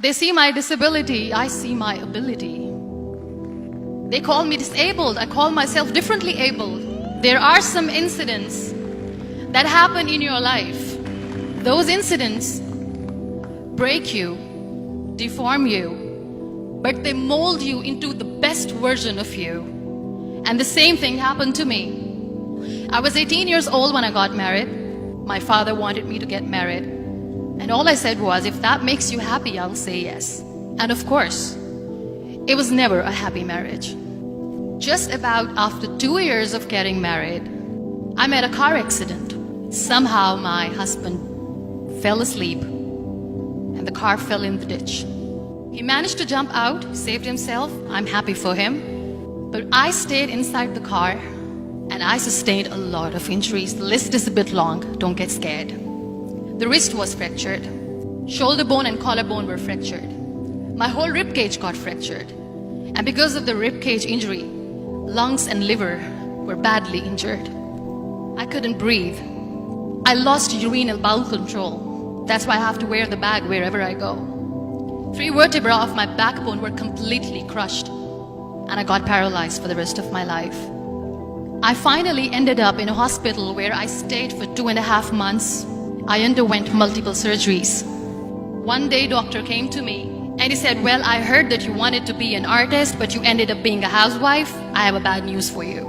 They see my disability, I see my ability. They call me disabled, I call myself differently abled. There are some incidents that happen in your life. Those incidents break you, deform you, but they mold you into the best version of you. And the same thing happened to me. I was 18 years old when I got married. My father wanted me to get married. And all I said was, if that makes you happy, I'll say yes. And of course, it was never a happy marriage. Just about after 2 years of getting married, I met a car accident. Somehow my husband fell asleep and the car fell in the ditch. He managed to jump out, saved himself. I'm happy for him. But I stayed inside the car and I sustained a lot of injuries. The list is a bit long, don't get scared. The wrist was fractured. Shoulder bone and collarbone were fractured. My whole rib cage got fractured. And because of the rib cage injury, lungs and liver were badly injured. I couldn't breathe. I lost urinary bowel control. That's why I have to wear the bag wherever I go. 3 vertebrae of my backbone were completely crushed, and I got paralyzed for the rest of my life. I finally ended up in a hospital where I stayed for 2.5 months. I underwent multiple surgeries. One day, doctor came to me and he said, well, I heard that you wanted to be an artist, but you ended up being a housewife. I have a bad news for you.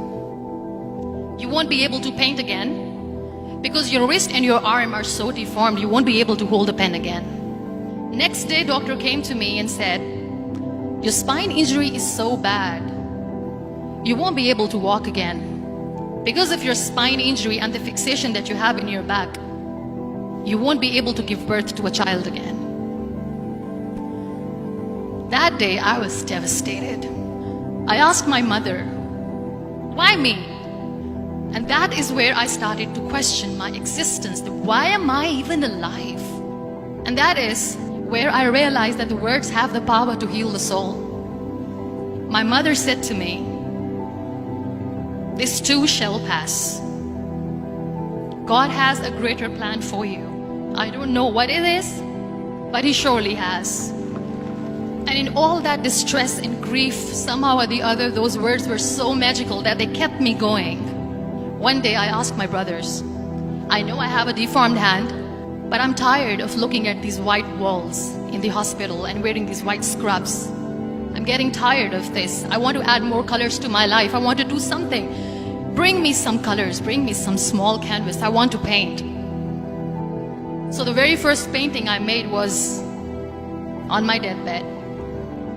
You won't be able to paint again because your wrist and your arm are so deformed, you won't be able to hold a pen again. Next day, doctor came to me and said, your spine injury is so bad, you won't be able to walk again. Because of your spine injury and the fixation that you have in your back, you won't be able to give birth to a child again. That day, I was devastated. I asked my mother, why me? And that is where I started to question my existence. Why am I even alive? And that is where I realized that the words have the power to heal the soul. My mother said to me, this too shall pass. God has a greater plan for you. I don't know what it is, but He surely has. And in all that distress and grief, somehow or the other, those words were so magical that they kept me going. One day I asked my brothers, I know I have a deformed hand, but I'm tired of looking at these white walls in the hospital and wearing these white scrubs. I'm getting tired of this. I want to add more colors to my life. I want to do something. Bring me some colors, bring me some small canvas. I want to paint. So the very first painting I made was on my deathbed,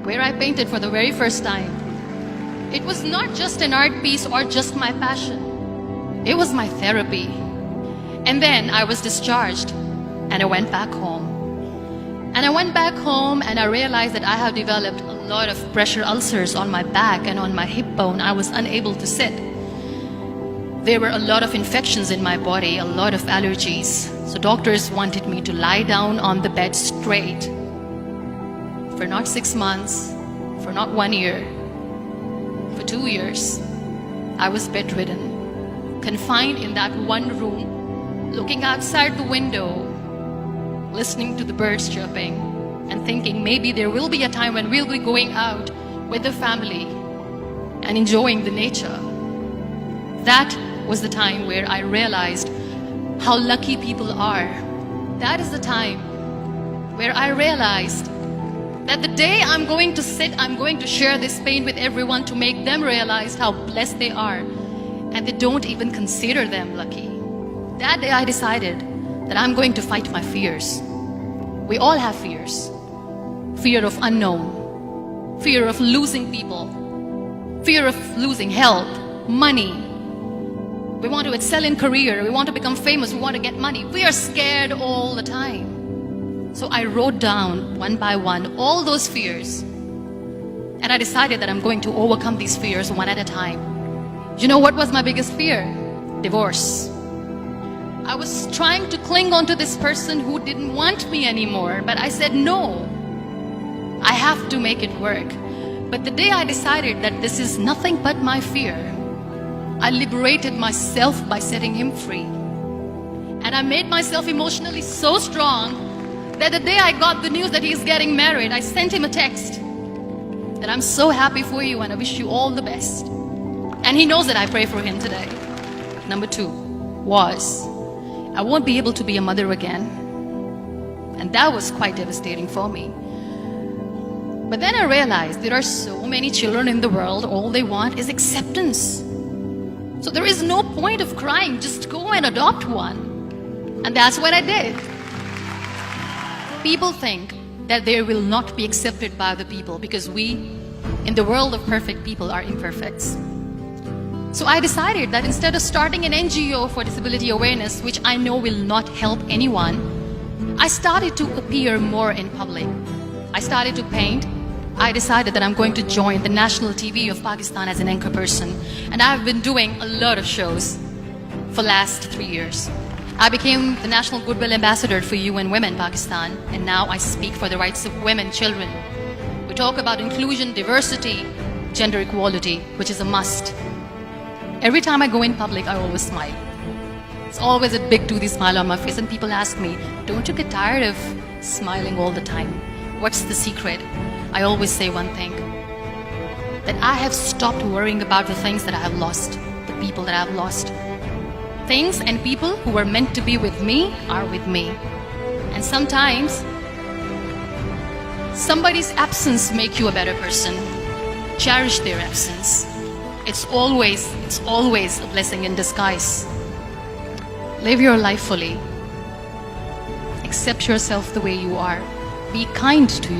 where I painted for the very first time. It was not just an art piece or just my passion. It was my therapy. And then I was discharged and I went back home. And I went back home and I realized that I have developed a lot of pressure ulcers on my back and on my hip bone. I was unable to sit. There were a lot of infections in my body, a lot of allergies. So doctors wanted me to lie down on the bed straight for not 6 months, for not 1 year, for 2 years. I was bedridden, confined in that one room, looking outside the window, listening to the birds chirping, and thinking maybe there will be a time when we'll be going out with the family and enjoying the nature. That was the time where I realized how lucky people are. That is the time where I realized that the day I'm going to sit, I'm going to share this pain with everyone to make them realize how blessed they are, and they don't even consider them lucky. That day I decided that I'm going to fight my fears. We all have fears. Fear of unknown, fear of losing people, fear of losing health, money. We want to excel in career, we want to become famous, we want to get money. We are scared all the time. So I wrote down one by one all those fears. And I decided that I'm going to overcome these fears one at a time. You know what was my biggest fear? Divorce. I was trying to cling on to this person who didn't want me anymore, but I said no. I have to make it work. But the day I decided that this is nothing but my fear, I liberated myself by setting him free. And I made myself emotionally so strong that the day I got the news that he's getting married, I sent him a text that I'm so happy for you and I wish you all the best. And he knows that I pray for him today. Number 2 was, I won't be able to be a mother again. And that was quite devastating for me. But then I realized there are so many children in the world, all they want is acceptance. So there is no point of crying, just go and adopt one. And that's what I did. People think that they will not be accepted by the people because we, in the world of perfect people, are imperfects. So I decided that instead of starting an NGO for disability awareness, which I know will not help anyone, I started to appear more in public. I started to paint. I decided that I'm going to join the national TV of Pakistan as an anchor person. And I've been doing a lot of shows for the last 3 years. I became the National Goodwill Ambassador for UN Women Pakistan, and now I speak for the rights of women, children. We talk about inclusion, diversity, gender equality, which is a must. Every time I go in public, I always smile. It's always a big toothy smile on my face, and people ask me, don't you get tired of smiling all the time? What's the secret? I always say one thing, that I have stopped worrying about the things that I have lost, the people that I have lost. Things and people who were meant to be with me are with me. And sometimes, somebody's absence makes you a better person. Cherish their absence. It's always a blessing in disguise. Live your life fully. Accept yourself the way you are. Be kind to you.